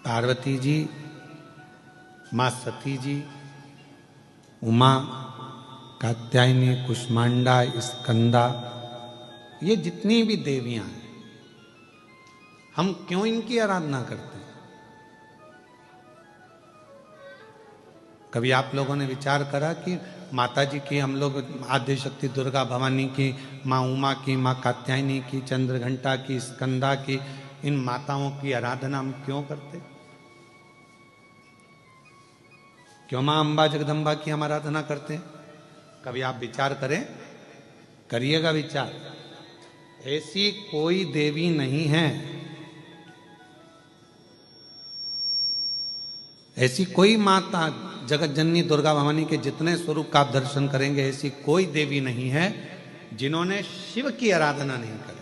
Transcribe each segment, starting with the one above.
पार्वती जी, माँ सती जी, उमा, कात्यायनी, कुष्मांडा, स्कंदा, ये जितनी भी देवियां हैं, हम क्यों इनकी आराधना करते हैं? कभी आप लोगों ने विचार करा कि माता जी की, हम लोग आद्य शक्ति दुर्गा भवानी की, माँ उमा की, माँ कात्यायनी की, चंद्रघंटा की, स्कंदा की, इन माताओं की आराधना हम क्यों करते? क्यों माँ अंबा जगदम्बा की हम आराधना करते हैं? कभी आप विचार करें, करिएगा विचार। ऐसी कोई देवी नहीं है, ऐसी कोई माता, जगत जननी दुर्गा भवानी के जितने स्वरूप का आप दर्शन करेंगे, ऐसी कोई देवी नहीं है जिन्होंने शिव की आराधना नहीं करी,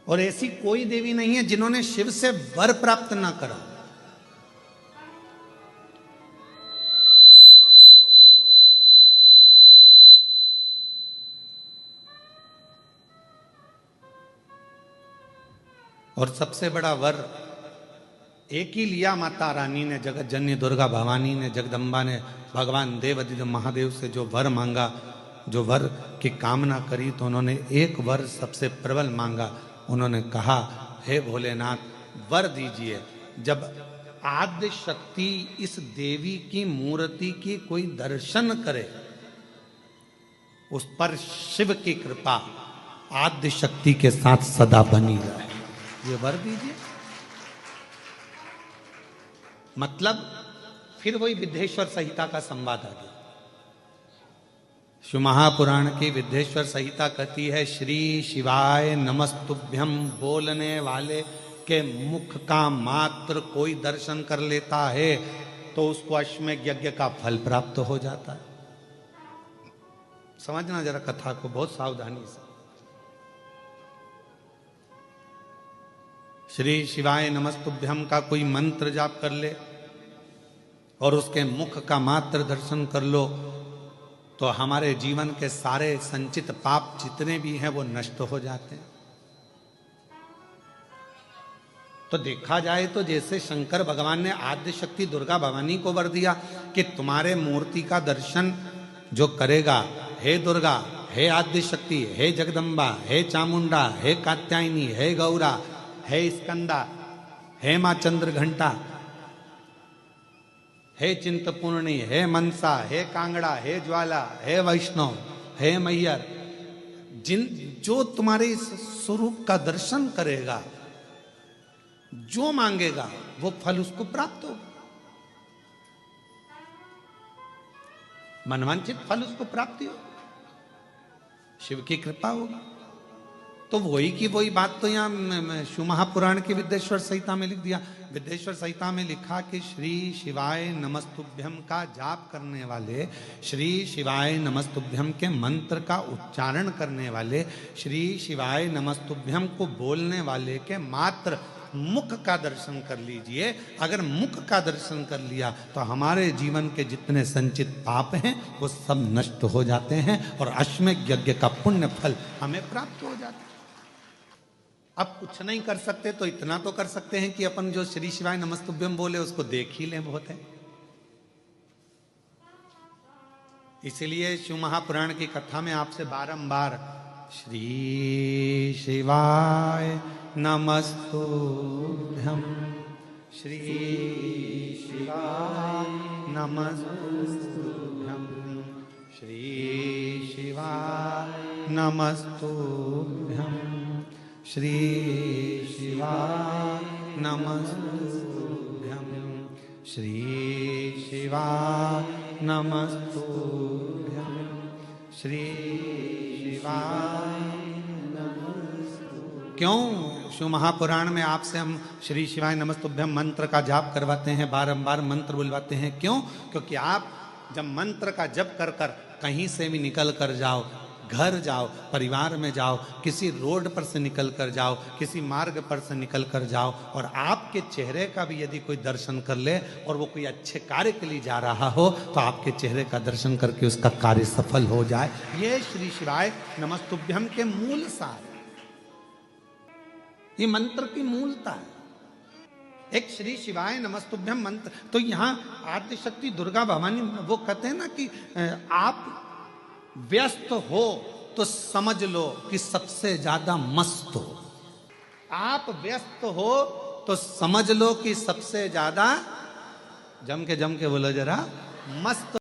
और ऐसी कोई देवी नहीं है जिन्होंने शिव से वर प्राप्त ना करा। और सबसे बड़ा वर एक ही लिया माता रानी ने, जगत जननी दुर्गा भवानी ने, जगदम्बा ने, भगवान देवादिदेव महादेव से जो वर मांगा, जो वर की कामना करी, तो उन्होंने एक वर सबसे प्रबल मांगा। उन्होंने कहा, हे भोलेनाथ वर दीजिए, जब आद्य शक्ति इस देवी की मूर्ति की कोई दर्शन करे, उस पर शिव की कृपा आद्य शक्ति के साथ सदा बनी रहे, ये वर दीजिए। मतलब फिर वही विद्येश्वर संहिता का संवाद आ गया। शिव महापुराण की विद्येश्वर संहिता कहती है, श्री शिवाय नमस्तुभ्यम बोलने वाले के मुख का मात्र कोई दर्शन कर लेता है तो उसको अश्वमेध यज्ञ का फल प्राप्त हो जाता है। समझना जरा कथा को बहुत सावधानी से। श्री शिवाय नमस्तुभ्यम का कोई मंत्र जाप कर ले और उसके मुख का मात्र दर्शन कर लो, तो हमारे जीवन के सारे संचित पाप जितने भी हैं वो नष्ट हो जाते हैं। तो देखा जाए तो जैसे शंकर भगवान ने आद्य शक्ति दुर्गा भवानी को वर दिया कि तुम्हारे मूर्ति का दर्शन जो करेगा, हे दुर्गा, हे आद्य शक्ति, हे जगदम्बा, हे चामुंडा, हे कात्यायनी, हे गौरा, हे स्कंदा, हे मां चंद्रघंटा, हे चिंतपूर्णी, हे मनसा, हे कांगड़ा, हे ज्वाला, हे वैष्णव, हे मैयर, जिन जो तुम्हारे इस स्वरूप का दर्शन करेगा, जो मांगेगा वो फल उसको प्राप्त होगा, मनवांचित फल उसको प्राप्ति हो, शिव की कृपा होगी। तो वही की वही बात तो यहाँ शिव महापुराण की विद्येश्वर संहिता में लिख दिया। विद्येश्वर संहिता में लिखा कि श्री शिवाय नमस्तुभ्यम का जाप करने वाले, श्री शिवाय नमस्तुभ्यम के मंत्र का उच्चारण करने वाले, श्री शिवाय नमस्तुभ्यम को बोलने वाले के मात्र मुख का दर्शन कर लीजिए। अगर मुख का दर्शन कर लिया तो हमारे जीवन के जितने संचित पाप हैं वो सब नष्ट हो जाते हैं और अश्वमेध यज्ञ का पुण्य फल हमें प्राप्त हो जाता है। अब कुछ नहीं कर सकते तो इतना तो कर सकते हैं कि अपन जो श्री शिवाय नमस्तुभ्यम बोले उसको देख ही लें, बहुत है। इसलिए शिव महापुराण की कथा में आपसे बारंबार श्री शिवाय नमस्तुभ्यम, श्री शिवाय नमस्तुभ्यम, श्री शिवाय नमस्तुभ्यम, श्री शिवाय नमस्तुभ्यम, श्री शिवाय नमस्तुभ्यम, श्री शिवाय नमस्तुभ्यम। क्यों शिव महापुराण में आपसे हम श्री शिवाय नमस्तुभ्यम मंत्र का जाप करवाते हैं, बारंबार मंत्र बुलवाते हैं? क्यों? क्योंकि आप जब मंत्र का जप कर कर कहीं से भी निकल कर जाओ, घर जाओ, परिवार में जाओ, किसी रोड पर से निकल कर जाओ, किसी मार्ग पर से निकल कर जाओ और आपके चेहरे का भी यदि कोई दर्शन कर ले और वो कोई अच्छे कार्य के लिए जा रहा हो तो आपके चेहरे का दर्शन करके उसका कार्य सफल हो जाए। ये श्री शिवाय नमस्तुभ्यम के मूल सार, ये मंत्र की मूलता है। एक श्री शिवाय नमस्तुभ्यम मंत्र। तो यहाँ आद्य शक्ति दुर्गा भवानी वो कहते हैं ना कि आप व्यस्त हो तो समझ लो कि सबसे ज्यादा मस्त हो। आप व्यस्त हो तो समझ लो कि सबसे ज्यादा जम के बोलो जरा मस्त